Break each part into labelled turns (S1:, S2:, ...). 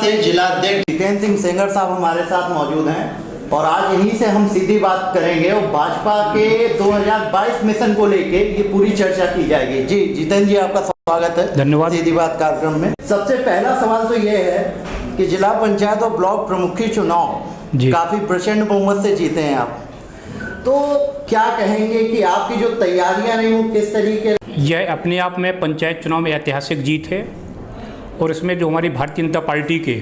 S1: से जिलाध्यक्ष जितेंद्र सिंह सेंगर साहब हमारे साथ मौजूद हैं और आज यहीं से हम सीधी बात करेंगे और भाजपा के 2022 मिशन को लेके ये पूरी चर्चा की जाएगी। जी जितेंद्र जी, आपका स्वागत है
S2: धन्यवाद।
S1: सीधी बात कार्यक्रम में सबसे पहला सवाल तो ये है कि जिला पंचायत और ब्लॉक प्रमुखी चुनाव काफी प्रचंड बहुमत से जीते हैं आप, तो क्या कहेंगे कि आपकी जो तैयारियां रही वो किस तरीके?
S2: यह अपने आप में पंचायत चुनाव में ऐतिहासिक जीत है और इसमें जो हमारी भारतीय जनता पार्टी के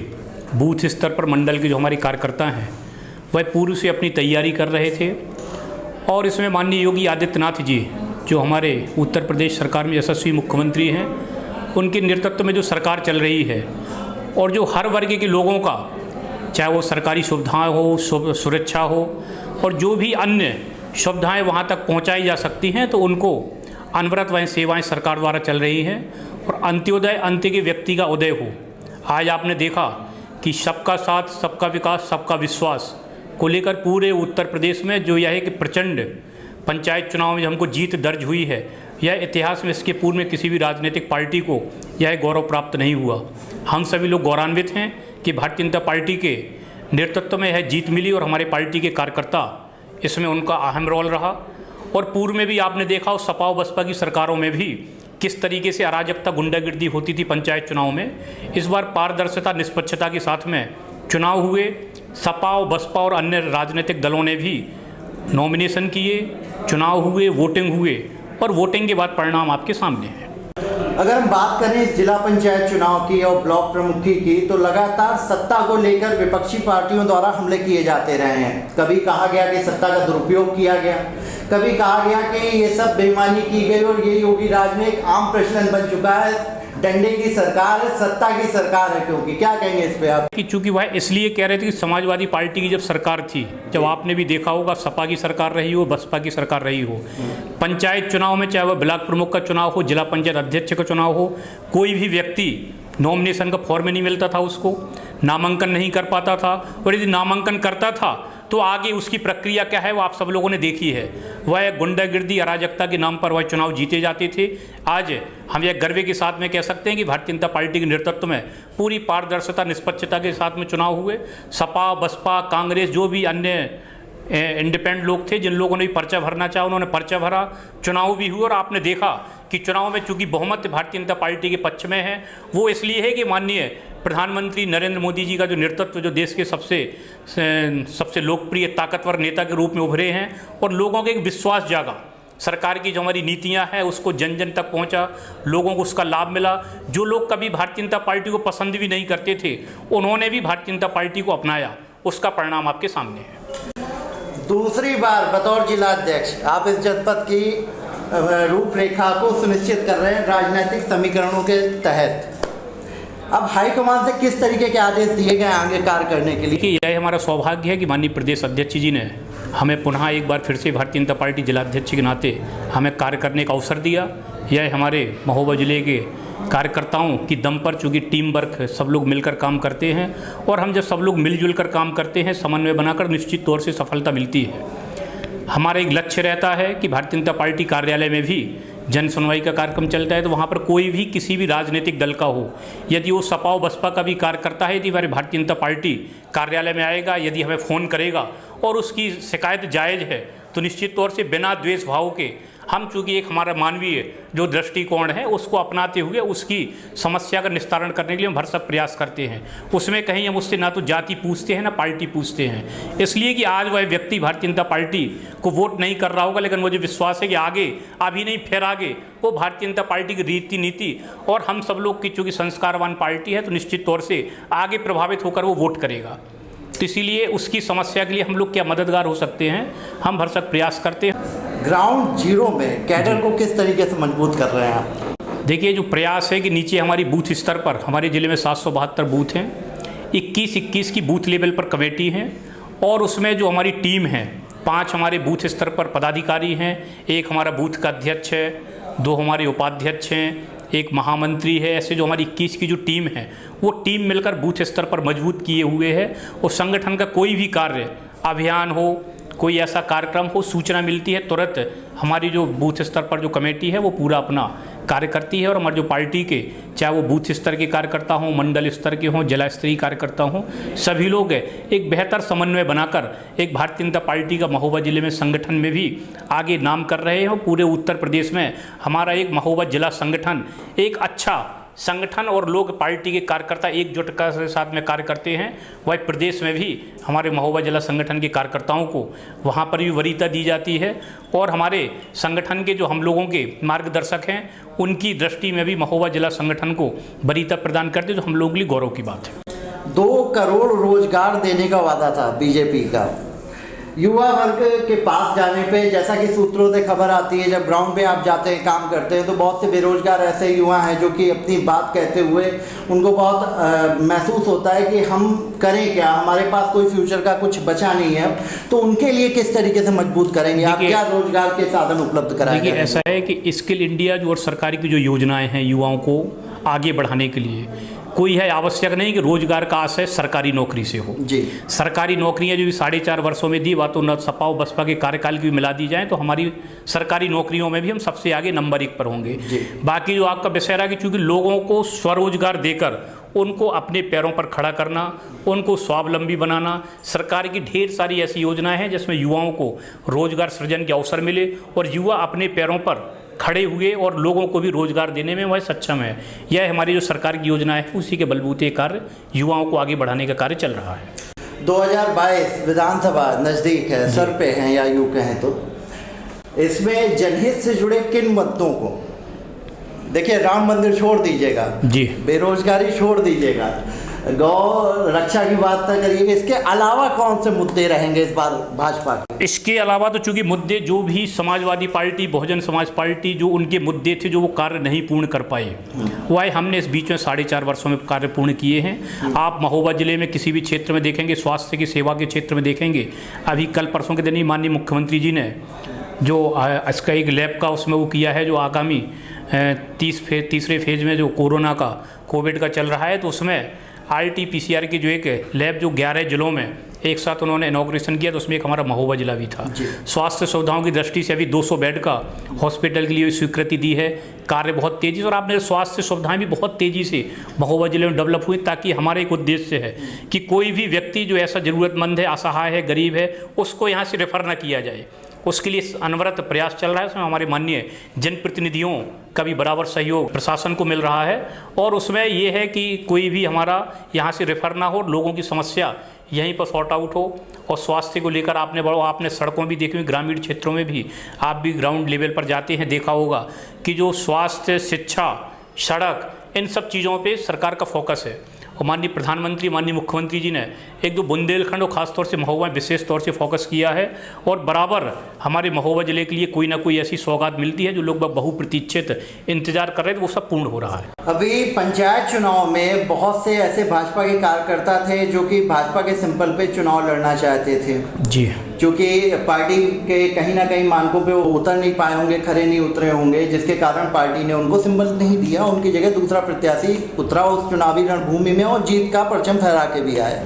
S2: बूथ स्तर पर मंडल के जो हमारे कार्यकर्ता हैं वह पूर्व से अपनी तैयारी कर रहे थे और इसमें माननीय योगी आदित्यनाथ जी जो हमारे उत्तर प्रदेश सरकार में यशस्वी मुख्यमंत्री हैं, उनके नेतृत्व में जो सरकार चल रही है और जो हर वर्ग के लोगों का, चाहे वो सरकारी सुविधाएं हो, सुरक्षा हो और जो भी अन्य सुविधाएं वहां तक पहुंचाई जा सकती हैं, तो उनको अनवरत वह सेवाएं सरकार द्वारा चल रही हैं और अंत्योदय अंत्य के व्यक्ति का उदय हो। आज आपने देखा कि सबका साथ, सबका विकास, सबका विश्वास को लेकर पूरे उत्तर प्रदेश में जो यह एक प्रचंड पंचायत चुनाव में हमको जीत दर्ज हुई है, यह इतिहास में इसके पूर्व में किसी भी राजनीतिक पार्टी को यह गौरव प्राप्त नहीं हुआ। हम सभी लोग गौरवान्वित हैं कि भारतीय जनता पार्टी के नेतृत्व में यह जीत मिली और हमारे पार्टी के कार्यकर्ता इसमें उनका अहम रोल रहा। और पूर्व में भी आपने देखा और सपा और बसपा की सरकारों में भी किस तरीके से अराजकता, गुंडागिर्दी होती थी पंचायत चुनाव में। इस बार पारदर्शिता, निष्पक्षता के साथ में चुनाव हुए। सपा और बसपा और अन्य राजनीतिक दलों ने भी नॉमिनेशन किए, चुनाव हुए, वोटिंग हुए और वोटिंग के बाद परिणाम आपके सामने हैं।
S1: अगर हम बात करें इस जिला पंचायत चुनाव की और ब्लॉक प्रमुखी की, तो लगातार सत्ता को लेकर विपक्षी पार्टियों द्वारा हमले किए जाते रहे हैं। कभी कहा गया कि सत्ता का दुरुपयोग किया गया, कभी कहा गया कि ये सब बेईमानी की गई और ये योगी राज में एक आम प्रचलन बन चुका है, डंडे की सरकार है, सत्ता की सरकार है। क्योंकि क्या कहेंगे इस पे आप?
S2: कि चूंकि वह इसलिए कह रहे थे कि समाजवादी पार्टी की जब सरकार थी, जब आपने भी देखा होगा सपा की सरकार रही हो, बसपा की सरकार रही हो, पंचायत चुनाव में चाहे वह ब्लॉक प्रमुख का चुनाव हो, जिला पंचायत अध्यक्ष का चुनाव हो, कोई भी व्यक्ति नॉमिनेशन का फॉर्म नहीं मिलता था, उसको नामांकन नहीं कर पाता था और यदि नामांकन करता था तो आगे उसकी प्रक्रिया क्या है वो आप सब लोगों ने देखी है। वह गुंडागिर्दी, अराजकता के नाम पर वह चुनाव जीते जाते थे। आज हम यह गर्व के साथ में कह सकते हैं कि भारतीय जनता पार्टी के नेतृत्व में पूरी पारदर्शिता, निष्पक्षता के साथ में चुनाव हुए। सपा, बसपा, कांग्रेस, जो भी अन्य इंडिपेंडेंट लोग थे, जिन लोगों ने भी पर्चा भरना चाहा उन्होंने पर्चा भरा, चुनाव भी हुए और आपने देखा कि चुनाव में चूंकि बहुमत भारतीय जनता पार्टी के पक्ष में है, वो इसलिए है कि माननीय प्रधानमंत्री नरेंद्र मोदी जी का जो नेतृत्व, जो देश के सबसे लोकप्रिय ताकतवर नेता के रूप में उभरे हैं और लोगों के एक विश्वास जागा। सरकार की जो हमारी नीतियां हैं उसको जन जन तक पहुंचा, लोगों को उसका लाभ मिला। जो लोग कभी भारतीय जनता पार्टी को पसंद भी नहीं करते थे, उन्होंने भी भारतीय जनता पार्टी को अपनाया, उसका परिणाम आपके सामने है।
S1: दूसरी बार बतौर जिलाध्यक्ष आप इस जनपद की रूपरेखा को सुनिश्चित कर रहे हैं राजनीतिक समीकरणों के तहत। अब हाईकमान से किस तरीके के आदेश दिए गए आगे कार्य करने के लिए?
S2: यह हमारा सौभाग्य है कि माननीय प्रदेश अध्यक्ष जी ने हमें पुनः एक बार फिर से भारतीय जनता पार्टी जिलाध्यक्ष के नाते हमें कार्य करने का अवसर दिया। यह हमारे महोबा जिले के कार्यकर्ताओं की दम पर, चूँकि टीम वर्क सब लोग मिलकर काम करते हैं और हम जब सब लोग मिलजुल कर काम करते हैं, समन्वय बनाकर, निश्चित तौर से सफलता मिलती है। हमारा एक लक्ष्य रहता है कि भारतीय जनता पार्टी कार्यालय में भी जन सुनवाई का कार्यक्रम चलता है, तो वहाँ पर कोई भी किसी भी राजनीतिक दल का हो, यदि वो सपा और बसपा का भी कार्यकर्ता है, यदि हमारी भारतीय जनता पार्टी कार्यालय में आएगा, यदि हमें फ़ोन करेगा और उसकी शिकायत जायज़ है, तो निश्चित तौर से बिना द्वेष भाव के हम, चूँकि एक हमारा मानवीय जो दृष्टिकोण है उसको अपनाते हुए उसकी समस्या का निस्तारण करने के लिए हम भरसक प्रयास करते हैं। उसमें कहीं हम उससे ना तो जाति पूछते हैं ना पार्टी पूछते हैं, इसलिए कि आज वह व्यक्ति भारतीय जनता पार्टी को वोट नहीं कर रहा होगा, लेकिन मुझे विश्वास है कि आगे, अभी नहीं फिर आगे, वो भारतीय जनता पार्टी की रीति नीति और हम सब लोग की चूँकि संस्कारवान पार्टी है, तो निश्चित तौर से आगे प्रभावित होकर वो वोट करेगा। तो इसीलिए उसकी समस्या के लिए हम लोग क्या मददगार हो सकते हैं, हम भरसक प्रयास करते हैं।
S1: ग्राउंड जीरो में कैडर को किस तरीके से मजबूत कर रहे हैं आप?
S2: देखिए, जो प्रयास है कि नीचे हमारी बूथ स्तर पर, हमारे ज़िले में 772 बूथ हैं, 21 की बूथ लेवल पर कमेटी हैं और उसमें जो हमारी टीम है, 5 हमारे बूथ स्तर पर पदाधिकारी हैं, 1 हमारा बूथ का अध्यक्ष है, 2 हमारे उपाध्यक्ष हैं, 1 महामंत्री है। ऐसे जो हमारी 21 की जो टीम है, वो टीम मिलकर बूथ स्तर पर मजबूत किए हुए है और संगठन का कोई भी कार्य, अभियान हो, कोई ऐसा कार्यक्रम हो, सूचना मिलती है, तुरंत हमारी जो बूथ स्तर पर जो कमेटी है वो पूरा अपना कार्य करती है। और हमारी जो पार्टी के, चाहे वो बूथ स्तर के कार्यकर्ता हों, मंडल स्तर के हों, जिला स्तरीय कार्यकर्ता हों, सभी लोग एक बेहतर समन्वय बनाकर एक भारतीय जनता पार्टी का महोबा जिले में संगठन में भी आगे नाम कर रहे हैं। और पूरे उत्तर प्रदेश में हमारा एक महोबा जिला संगठन एक अच्छा संगठन और लोग पार्टी के कार्यकर्ता एकजुटता के साथ में कार्य करते हैं। वही प्रदेश में भी हमारे महोबा जिला संगठन के कार्यकर्ताओं को वहाँ पर भी वरीयता दी जाती है। और हमारे संगठन के जो हम लोगों के मार्गदर्शक हैं, उनकी दृष्टि में भी महोबा जिला संगठन को वरीयता प्रदान करते, जो हम लोगों के लिए गौरव की बात है।
S1: 2 करोड़ रोजगार देने का वादा था बीजेपी का। युवा वर्ग के पास जाने पे, जैसा कि सूत्रों से खबर आती है, जब ग्राउंड पे आप जाते हैं, काम करते हैं, तो बहुत से बेरोजगार ऐसे युवा हैं जो कि अपनी बात कहते हुए उनको बहुत महसूस होता है कि हम करें क्या, हमारे पास कोई फ्यूचर का कुछ बचा नहीं है। तो उनके लिए किस तरीके से मजबूत करेंगे आप, क्या रोजगार के साधन उपलब्ध कराएंगे?
S2: देखिए, ऐसा है कि स्किल इंडिया जो और सरकारी की जो योजनाएं हैं युवाओं को आगे बढ़ाने के लिए, कोई है आवश्यक नहीं कि रोजगार का आशय सरकारी नौकरी से हो
S1: जी।
S2: सरकारी नौकरियां जो 4.5 वर्षों में दी, वा तो न सपा और बसपा के कार्यकाल की भी मिला दी जाए तो हमारी सरकारी नौकरियों में भी हम सबसे आगे नंबर 1 पर होंगे। बाकी जो आपका विषय रहा कि चूँकि लोगों को स्वरोजगार देकर उनको अपने पैरों पर खड़ा करना, उनको स्वावलंबी बनाना, सरकार की ढेर सारी ऐसी योजनाएं हैं जिसमें युवाओं को रोजगार सृजन के अवसर मिले और युवा अपने पैरों पर खड़े हुए और लोगों को भी रोजगार देने में वह सक्षम है। यह हमारी जो सरकार की योजना है, उसी के बलबूते कार्य युवाओं को आगे बढ़ाने का कार्य चल रहा है।
S1: 2022 विधानसभा नज़दीक है, सर पे हैं या यूँ कहें तो, इसमें जनहित से जुड़े किन मुद्दों को, देखिए राम मंदिर छोड़ दीजिएगा
S2: जी,
S1: बेरोजगारी छोड़ दीजिएगा, गौ रक्षा की बात तक करिए, इसके अलावा कौन से मुद्दे रहेंगे इस बार भाजपा के?
S2: इसके अलावा तो चूंकि मुद्दे जो भी समाजवादी पार्टी, बहुजन समाज पार्टी, जो उनके मुद्दे थे जो वो कार्य नहीं पूर्ण कर पाए, वह हमने इस बीच में 4.5 वर्षों में कार्य पूर्ण किए हैं। आप महोबा जिले में किसी भी क्षेत्र में देखेंगे, स्वास्थ्य की सेवा के क्षेत्र में देखेंगे, अभी कल परसों के दिन ही माननीय मुख्यमंत्री जी ने जो इसका एक लैब का उसमें वो किया है, जो आगामी तीसरे फेज में जो कोविड का चल रहा है, तो उसमें RT-PCR की जो एक लैब जो 11 जिलों में एक साथ उन्होंने इनॉग्रेशन किया, तो उसमें एक हमारा महोबा जिला भी था। स्वास्थ्य सुविधाओं की दृष्टि से अभी 200 बेड का हॉस्पिटल के लिए स्वीकृति दी है। कार्य बहुत तेज़ी से, और आपने स्वास्थ्य सुविधाएं भी बहुत तेज़ी से महोबा जिले में डेवलप हुई, ताकि हमारा एक उद्देश्य है कि कोई भी व्यक्ति जो ऐसा ज़रूरतमंद है, असहाय है, गरीब है, उसको यहाँ से रेफर ना किया जाए। उसके लिए अनवरत प्रयास चल रहा है। उसमें हमारे माननीय जनप्रतिनिधियों का भी बराबर सहयोग प्रशासन को मिल रहा है। और उसमें ये है कि कोई भी हमारा यहाँ से रेफर ना हो, लोगों की समस्या यहीं पर सॉर्ट आउट हो। और स्वास्थ्य को लेकर आपने सड़कों भी देखी हुई, ग्रामीण क्षेत्रों में भी आप भी ग्राउंड लेवल पर जाते हैं, देखा होगा कि जो स्वास्थ्य, शिक्षा, सड़क, इन सब चीज़ों पे सरकार का फोकस है। और माननीय प्रधानमंत्री, माननीय मुख्यमंत्री जी ने एक जो बुंदेलखंड और ख़ासतौर से महोबा विशेष तौर से फोकस किया है। और बराबर हमारे महोबा जिले के लिए कोई ना कोई ऐसी सौगात मिलती है जो लोग बहुप्रतीक्षित इंतजार कर रहे थे, वो सब पूर्ण हो रहा है।
S1: अभी पंचायत चुनाव में बहुत से ऐसे भाजपा के कार्यकर्ता थे जो कि भाजपा के सिंपल पे चुनाव लड़ना चाहते थे
S2: जी,
S1: क्योंकि पार्टी के कहीं ना कहीं मानकों पे वो उतर नहीं पाए होंगे, खरे नहीं उतरे होंगे, जिसके कारण पार्टी ने उनको सिंबल नहीं दिया। उनकी जगह दूसरा प्रत्याशी उतरा उस चुनावी रणभूमि में और जीत का परचम फहरा के भी आए।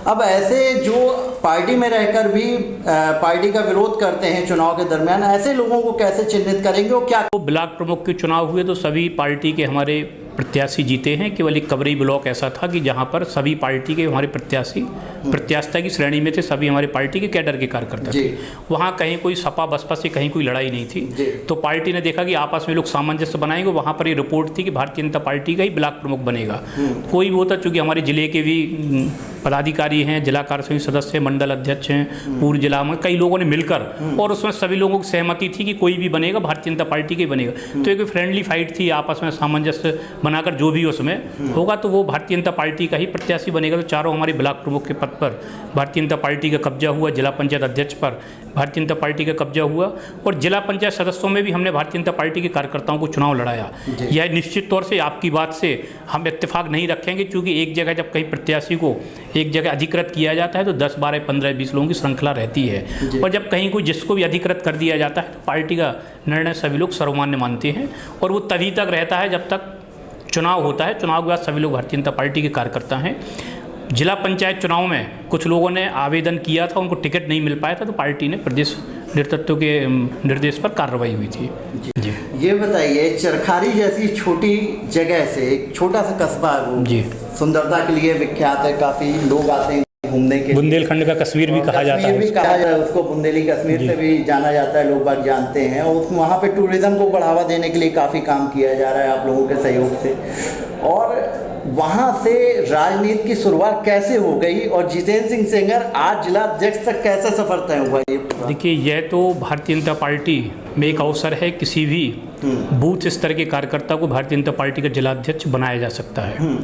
S1: अब ऐसे जो पार्टी में रहकर भी पार्टी का विरोध करते हैं चुनाव के दरमियान, ऐसे लोगों को कैसे चिन्हित करेंगे और क्या?
S2: तो ब्लॉक प्रमुख के चुनाव हुए तो सभी पार्टी के हमारे प्रत्याशी जीते हैं। केवल एक कबरई ब्लॉक ऐसा था कि जहां पर सभी पार्टी के हमारे प्रत्याशिता की श्रेणी में थे, सभी हमारे पार्टी के कैडर के कार्यकर्ता थे। वहां कहीं कोई सपा बसपा से कहीं कोई लड़ाई नहीं थी। तो पार्टी ने देखा कि आपस में लोग सामंजस्य बनाएंगे। वहां पर ये रिपोर्ट थी कि भारतीय जनता पार्टी का ही ब्लॉक प्रमुख बनेगा। कोई वो था, चूँकि हमारे जिले के भी पदाधिकारी हैं, जिला कार्यसमिति सदस्य, मंडल अध्यक्ष हैं, पूर्व जिला में कई लोगों ने मिलकर, और उसमें सभी लोगों की सहमति थी कि कोई भी बनेगा भारतीय जनता पार्टी का ही बनेगा। तो एक फ्रेंडली फाइट थी, आपस में सामंजस्य बनाकर जो भी उसमें होगा तो वो भारतीय जनता पार्टी का ही प्रत्याशी बनेगा। तो चारों हमारे ब्लॉक प्रमुख के पद पर भारतीय जनता पार्टी का कब्जा हुआ, जिला पंचायत अध्यक्ष पर भारतीय जनता पार्टी का कब्जा हुआ, और जिला पंचायत सदस्यों में भी हमने भारतीय जनता पार्टी के कार्यकर्ताओं को चुनाव लड़ाया। यह निश्चित तौर से आपकी बात से हम इत्तेफाक नहीं रखेंगे, क्योंकि एक जगह जब कहीं प्रत्याशी को एक जगह अधिकृत किया जाता है तो 10, 12, 15, 20 लोगों की श्रृंखला रहती है। और जब कहीं कोई जिसको भी अधिकृत कर दिया जाता है तो पार्टी का निर्णय सभी लोग सर्वमान्य मानते हैं, और वो तभी तक रहता है जब तक चुनाव होता है। चुनाव के बाद सभी लोग भारतीय जनता पार्टी के कार्यकर्ता हैं। जिला पंचायत चुनाव में कुछ लोगों ने आवेदन किया था, उनको टिकट नहीं मिल पाया था, तो पार्टी ने प्रदेश नेतृत्व के निर्देश पर कार्रवाई हुई थी। जी
S1: ये बताइए, चरखारी जैसी छोटी जगह से एक छोटा सा कस्बा है, वो
S2: जी
S1: सुंदरता के लिए विख्यात है, काफ़ी लोग आते हैं घूमने के लिए।
S2: बुंदेलखंड का कश्मीर भी कहा जाता है,
S1: भी कहा जाता है उसको, बुंदेली कश्मीर से भी जाना जाता है, लोग बाग जानते हैं। और वहाँ पे टूरिज्म को बढ़ावा देने के लिए काफ़ी काम किया जा रहा है आप लोगों के सहयोग से। और वहाँ से राजनीति की शुरुआत कैसे हो गई और जितेंद्र सिंह सेंगर आज जिला अध्यक्ष तक कैसे सफर तय हुआ? ये
S2: देखिए, यह तो भारतीय जनता पार्टी में एक अवसर है, किसी भी बूथ स्तर के कार्यकर्ता को भारतीय जनता पार्टी का जिला अध्यक्ष बनाया जा सकता है।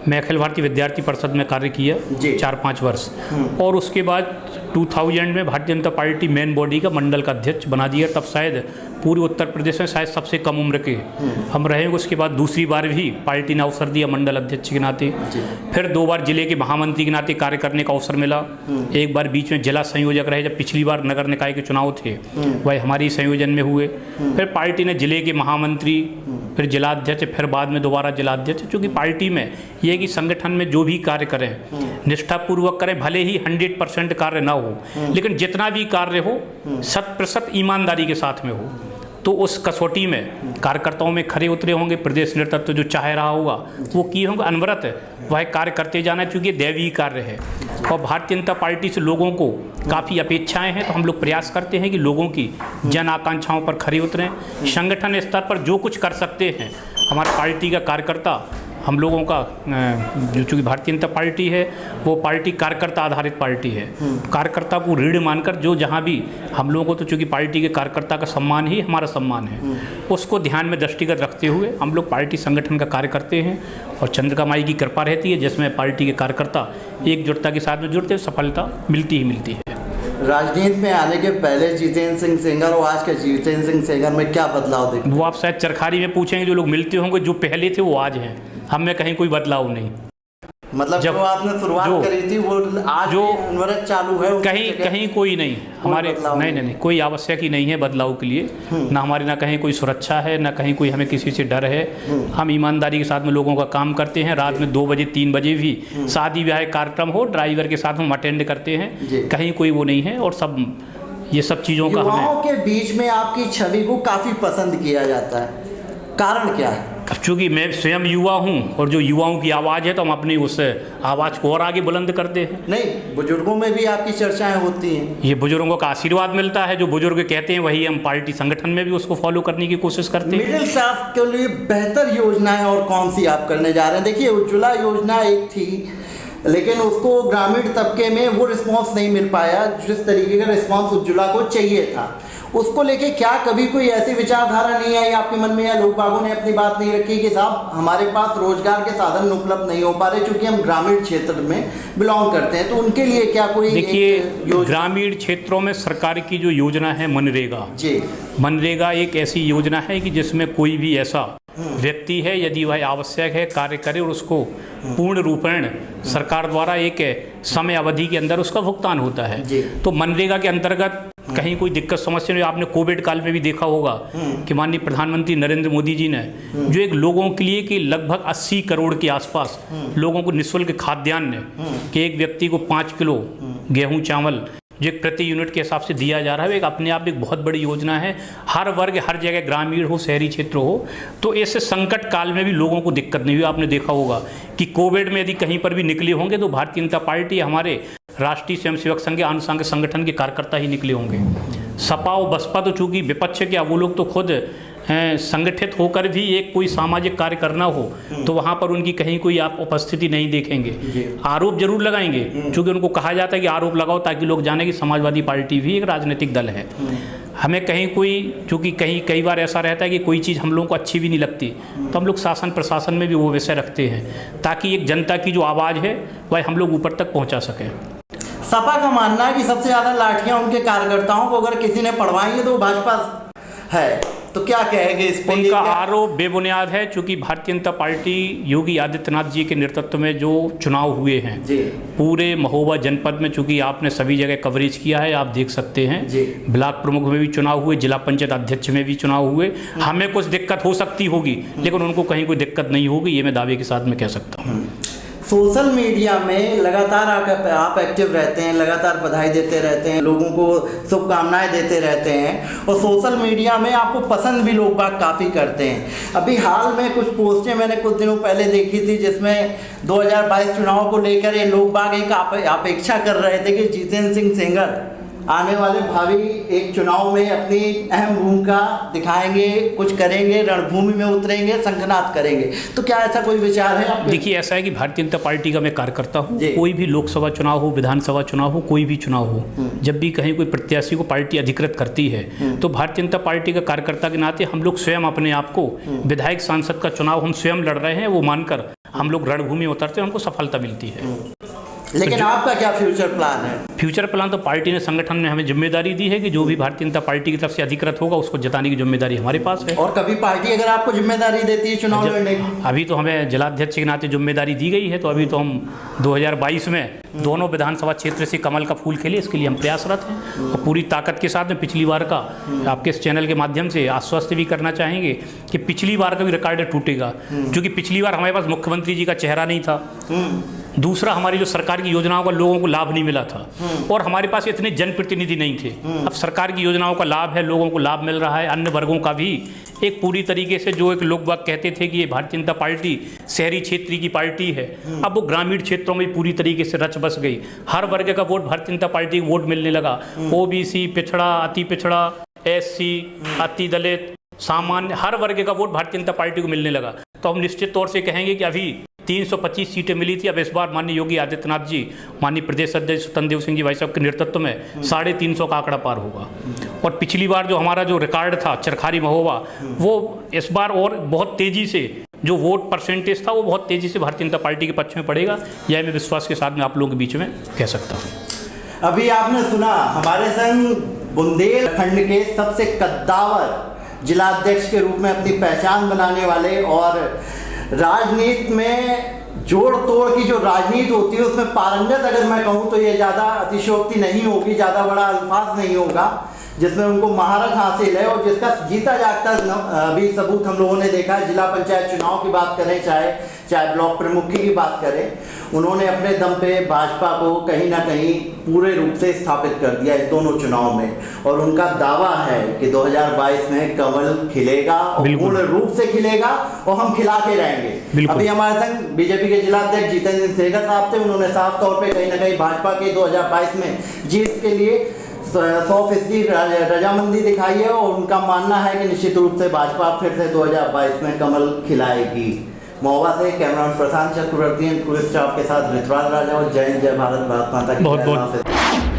S2: मैं अखिल भारतीय विद्यार्थी परिषद में कार्य किया 4-5 वर्ष, और उसके बाद 2000 में Bharatiya Janata party main body का मंडल का अध्यक्ष बना दिया। तब शायद पूरे उत्तर प्रदेश में शायद सबसे कम उम्र के हम रहे। उसके बाद दूसरी बार भी पार्टी ने अवसर दिया मंडल अध्यक्ष के नाते, फिर 2 बार जिले के महामंत्री के नाते कार्य करने का अवसर मिला। एक बार बीच में जिला संयोजक रहे, जब पिछली बार नगर निकाय के चुनाव थे वह हमारी संयोजन में हुए। फिर पार्टी ने जिले के महामंत्री, फिर जिला अध्यक्ष, फिर बाद में दोबारा जिला अध्यक्ष। चूँकि पार्टी में ये कि संगठन में जो भी कार्य करें निष्ठापूर्वक करें, भले ही 100% कार्य ना हो, लेकिन जितना भी कार्य हो 100% ईमानदारी के साथ में हो। तो उस कसौटी में कार्यकर्ताओं में खरे उतरे होंगे। प्रदेश नेतृत्व जो चाह रहा होगा वो किए होंगे, अनवरत वह कार्य करते जाना, चूँकि दैवीय कार्य है। और भारतीय जनता पार्टी से लोगों को काफ़ी अपेक्षाएं हैं, तो हम लोग प्रयास करते हैं कि लोगों की जन आकांक्षाओं पर खरे उतरें। संगठन स्तर पर जो कुछ कर सकते हैं हमारी पार्टी का कार्यकर्ता, हम लोगों का जो चूँकि भारतीय जनता पार्टी है वो पार्टी कार्यकर्ता आधारित पार्टी है। कार्यकर्ता को रीढ़ मानकर जो जहाँ भी हम लोगों को, तो चूँकि पार्टी के कार्यकर्ता का सम्मान ही हमारा सम्मान है, उसको ध्यान में दृष्टिगत रखते हुए हम लोग पार्टी संगठन का कार्य करते हैं। और चंद्रिका माई की कृपा रहती है, जिसमें पार्टी के कार्यकर्ता एकजुटता के साथ में जुड़ते, सफलता मिलती ही मिलती है।
S1: राजनीति में आने के पहले जितेंद्र सिंह सेंगर और आज के जितेंद्र सिंह सेंगर में क्या बदलाव देखते?
S2: वो आप शायद चरखारी में पूछेंगे, जो लोग मिलते होंगे, जो पहले थे वो आज हैं, हम में कहीं कोई बदलाव नहीं।
S1: मतलब जो आपने शुरुआत करी थी वो आज जो अनवरत चालू है,
S2: कहीं कोई नहीं हमारे, नहीं कोई आवश्यक ही नहीं है बदलाव के लिए। ना हमारी ना कहीं कोई सुरक्षा है, ना कहीं कोई हमें किसी से डर है। हम ईमानदारी के साथ में लोगों का काम करते हैं। रात में 2 बजे 3 बजे भी शादी ब्याह कार्यक्रम हो, ड्राइवर के साथ हम अटेंड करते हैं, कहीं कोई वो नहीं है। और सब ये सब चीज़ों का
S1: युवाओं के बीच में आपकी छवि को काफ़ी पसंद किया जाता है, कारण क्या है?
S2: चूँकि मैं स्वयं युवा हूँ और जो युवाओं की आवाज़ है, तो हम अपनी उस आवाज़ को और आगे बुलंद करते हैं।
S1: नहीं, बुजुर्गों में भी आपकी चर्चाएं होती हैं।
S2: ये बुजुर्गों का आशीर्वाद मिलता है, जो बुजुर्ग कहते हैं वही हम पार्टी संगठन में भी उसको फॉलो करने की कोशिश करते हैं।
S1: मिडिल क्लास के लिए बेहतर योजनाएं और कौन सी आप करने जा रहे हैं? देखिए, उज्ज्वला योजना एक थी, लेकिन उसको ग्रामीण तबके में वो रिस्पॉन्स नहीं मिल पाया जिस तरीके का रिस्पॉन्स उज्ज्वला को चाहिए था। उसको लेके क्या कभी कोई ऐसी विचारधारा नहीं आई आपके मन में, या लोग बागों ने अपनी बात नहीं रखी कि साहब हमारे पास रोजगार के साधन उपलब्ध नहीं हो पा रहे, क्योंकि हम ग्रामीण क्षेत्र में बिलोंग करते हैं, तो उनके लिए क्या कोई?
S2: देखिए, ग्रामीण क्षेत्रों में सरकार की जो योजना है मनरेगा जी, मनरेगा एक ऐसी योजना है कि जिसमें कोई भी ऐसा व्यक्ति है, यदि वह आवश्यक है कार्य करे और उसको पूर्ण रूपेण सरकार द्वारा एक समय अवधि के अंदर उसका भुगतान होता है। तो मनरेगा के अंतर्गत कहीं कोई दिक्कत समस्या नहीं। आपने कोविड काल में भी देखा होगा कि माननीय प्रधानमंत्री नरेंद्र मोदी जी ने जो एक लोगों के लिए कि लगभग 80 करोड़ के आसपास लोगों को निःशुल्क खाद्यान्न कि एक व्यक्ति को 5 किलो गेहूं चावल जो एक प्रति यूनिट के हिसाब से दिया जा रहा है, एक अपने आप एक बहुत बड़ी योजना है। हर वर्ग, हर जगह, ग्रामीण हो शहरी क्षेत्र हो, तो ऐसे संकट काल में भी लोगों को दिक्कत नहीं हुई। आपने देखा होगा कि कोविड में यदि कहीं पर भी निकले होंगे तो भारतीय जनता पार्टी, हमारे राष्ट्रीय स्वयंसेवक संघ के आनुषंगिक संगठन के कार्यकर्ता ही निकले होंगे। सपा और बसपा तो चूँकि विपक्ष के, वो लोग तो खुद संगठित होकर भी एक कोई सामाजिक कार्य करना हो तो वहाँ पर उनकी कहीं कोई आप उपस्थिति नहीं देखेंगे। आरोप जरूर लगाएंगे, क्योंकि उनको कहा जाता है कि आरोप लगाओ ताकि लोग जाने कि समाजवादी पार्टी भी एक राजनीतिक दल है। हमें कहीं कोई, चूँकि कई बार ऐसा रहता है कि कोई चीज़ हम लोगों को अच्छी भी नहीं लगती, तो हम लोग शासन प्रशासन में भी वो विषय रखते हैं ताकि एक जनता की जो आवाज़ है वह हम लोग ऊपर तक पहुँचा सकें।
S1: सपा का मानना है कि सबसे ज़्यादा लाठियाँ उनके कार्यकर्ताओं को अगर किसी ने पढ़वाई है तो भाजपा है, तो क्या कहेंगे इस पर?
S2: उनका आरोप बेबुनियाद है, क्योंकि भारतीय जनता पार्टी योगी आदित्यनाथ जी के नेतृत्व में जो चुनाव हुए हैं पूरे महोबा जनपद में, चूँकि आपने सभी जगह कवरेज किया है, आप देख सकते हैं, ब्लॉक प्रमुख में भी चुनाव हुए, जिला पंचायत अध्यक्ष में भी चुनाव हुए। हमें कुछ दिक्कत हो सकती होगी, लेकिन उनको कहीं कोई दिक्कत नहीं होगी, ये मैं दावे के साथ में कह सकता हूँ।
S1: सोशल मीडिया में लगातार आप एक्टिव रहते हैं, लगातार बधाई देते रहते हैं, लोगों को शुभकामनाएं देते रहते हैं और सोशल मीडिया में आपको पसंद भी लोग बाग काफ़ी करते हैं। अभी हाल में कुछ पोस्टें मैंने कुछ दिनों पहले देखी थी जिसमें 2022 चुनाव को लेकर ये लोग बाग एक अपेक्षा कर रहे थे कि जितेंद्र सिंह सेंगर आने वाले भावी एक चुनाव में अपनी अहम भूमिका दिखाएंगे, कुछ करेंगे, रणभूमि में उतरेंगे, शंखनाद करेंगे। तो क्या ऐसा कोई विचार है आपके?
S2: देखिए, ऐसा है कि भारतीय जनता पार्टी का मैं कार्यकर्ता हूँ। कोई भी लोकसभा चुनाव हो, विधानसभा चुनाव हो, कोई भी चुनाव हो, जब भी कहीं कोई प्रत्याशी को पार्टी अधिकृत करती है तो भारतीय जनता पार्टी का कार्यकर्ता के नाते हम लोग स्वयं अपने आप को विधायक सांसद का चुनाव हम स्वयं लड़ रहे हैं वो मानकर हम लोग रणभूमि उतरते हैं, हमको सफलता मिलती है।
S1: लेकिन
S2: तो
S1: आपका क्या फ्यूचर प्लान है?
S2: फ्यूचर प्लान तो पार्टी ने, संगठन ने हमें जिम्मेदारी दी है कि जो भी भारतीय जनता पार्टी की तरफ से अधिकृत होगा उसको जिताने की जिम्मेदारी हमारे पास है।
S1: और कभी पार्टी अगर आपको जिम्मेदारी देती है चुनाव लड़ने की?
S2: अभी तो हमें जिलाध्यक्ष के नाते जिम्मेदारी दी गई है, तो अभी तो हम 2022 में दोनों विधानसभा क्षेत्र से कमल का फूल खेले, इसके लिए हम प्रयासरत हैं और पूरी ताकत के साथ में। पिछली बार का आपके इस चैनल के माध्यम से आश्वस्त भी करना चाहेंगे कि पिछली बार का भी रिकॉर्ड टूटेगा, क्योंकि पिछली बार हमारे पास मुख्यमंत्री जी का चेहरा नहीं था, दूसरा हमारी जो सरकार की योजनाओं का लोगों को लाभ नहीं मिला था और हमारे पास इतने जनप्रतिनिधि नहीं थे। अब सरकार की योजनाओं का लाभ है, लोगों को लाभ मिल रहा है, अन्य वर्गों का भी एक पूरी तरीके से जो एक लोग बाग कहते थे कि ये भारतीय जनता पार्टी शहरी क्षेत्र की पार्टी है, अब वो ग्रामीण क्षेत्रों में पूरी तरीके से रच बस गई। हर वर्ग का वोट भारतीय जनता पार्टी को वोट मिलने लगा, ओबीसी, पिछड़ा, अति पिछड़ा, एससी, अति दलित, सामान्य, हर वर्ग का वोट भारतीय जनता पार्टी को मिलने लगा। तो हम निश्चित तौर से कहेंगे कि अभी 325 सीटें मिली थी, अब इस बार माननीय योगी आदित्यनाथ जी, माननीय प्रदेश अध्यक्ष स्वतंत्र सिंह जी भाई साहब के नेतृत्व में 350 का आंकड़ा पार होगा। और पिछली बार जो हमारा जो रिकॉर्ड था चरखारी महोबा, वो इस बार और बहुत तेज़ी से जो वोट परसेंटेज था वो बहुत तेज़ी से भारतीय जनता पार्टी के पक्ष में पड़ेगा, यह मैं विश्वास के साथ में आप लोगों के बीच में कह सकता हूँ।
S1: अभी आपने सुना हमारे संग बुंदेलखंड के सबसे कद्दावर जिलाध्यक्ष के रूप में अपनी पहचान बनाने वाले और राजनीति में जोड़ तोड़ की जो राजनीति होती है उसमें पारंगत, अगर मैं कहूँ तो ये ज़्यादा अतिशयोक्ति नहीं होगी, ज़्यादा बड़ा अल्फाज नहीं होगा, जिसमें उनको महारत हासिल है और जिसका जीता जागता अभी सबूत हम लोगों ने देखा है। जिला पंचायत चुनाव की बात करें, चाहे ब्लॉक प्रमुखी की बात करें, उन्होंने अपने दम पे भाजपा को कहीं ना कहीं पूरे रूप से स्थापित कर दिया इस दोनों चुनाव में और उनका दावा है कि 2022 में कमल खिलेगा और पूर्ण रूप से खिलेगा और हम खिला के रहेंगे। अभी हमारे संग बीजेपी के जिलाध्यक्ष जितेंद्र सिंह सेंगर साहब थे, उन्होंने साफ तौर पे कहीं ना कहीं भाजपा के 2022 में जीत के लिए 100% रजामंदी दिखाई है और उनका मानना है कि निश्चित रूप से भाजपा फिर से 2022 में कमल खिलाएगी। महोबा से कैमरामैन प्रशांत चक्रवर्ती के साथ ऋतुराज राजा और जय हिंद, जय भारत, भारत माता की जय।